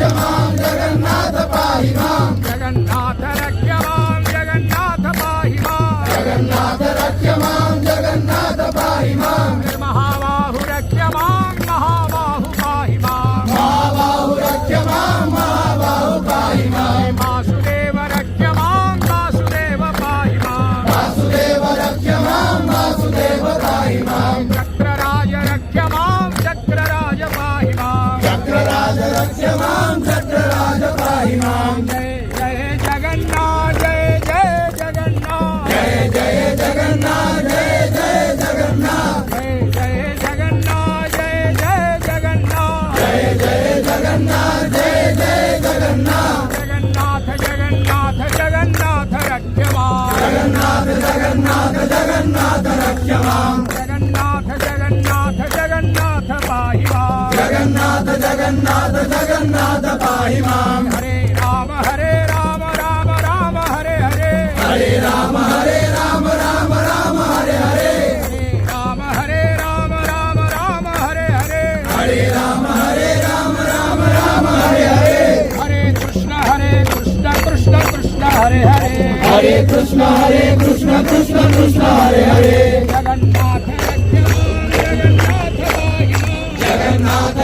जगन्नाथ पाहि मां जगन्नाथ रक्ष मां जगन्नाथ पाहि मां जगन्नाथ रक्ष मां जगन्नाथ पाहि मां महाबाहु रक्ष मां महाबाहु पाहि मां महाबाहु रक्ष मां महाबाहु पाहि मां वासुदेव रक्ष मां वासुदेव पाहि मां वासुदेव रक्ष मां वासुदेव पाहि मां चक्रराज रक्ष मां चक्रराज पाहि मां चक्रराज रक्ष मां चक्रराज पाहि मां जय जय जगन्नाथ जय जय जगन्नाथ जय जय जगन्नाथ जय जय जगन्नाथ जय जय जगन्नाथ जय जय जगन्नाथ जय जय जगन्नाथ जय जय जगन्नाथ जगन्नाथ जगन्नाथ जगन्नाथ रक्ष मां जगन्नाथ जगन्नाथ जगन्नाथ रक्ष मां जगन्नाथ जगन्नाथ जगन्नाथ पाहि मां जगन्नाथ जगन्नाथ जगन्नाथ पाहि मां हरे राम राम राम हरे हरे हरे राम राम राम हरे हरे हरे राम राम हरे हरे हरे राम राम हरे हरे हरे कृष्ण कृष्ण कृष्ण हरे हरे हरे कृष्ण कृष्ण कृष्ण हरे हरे जगन्नाथ रक्ष मां जगन्नाथ पाहि मां जगन्नाथ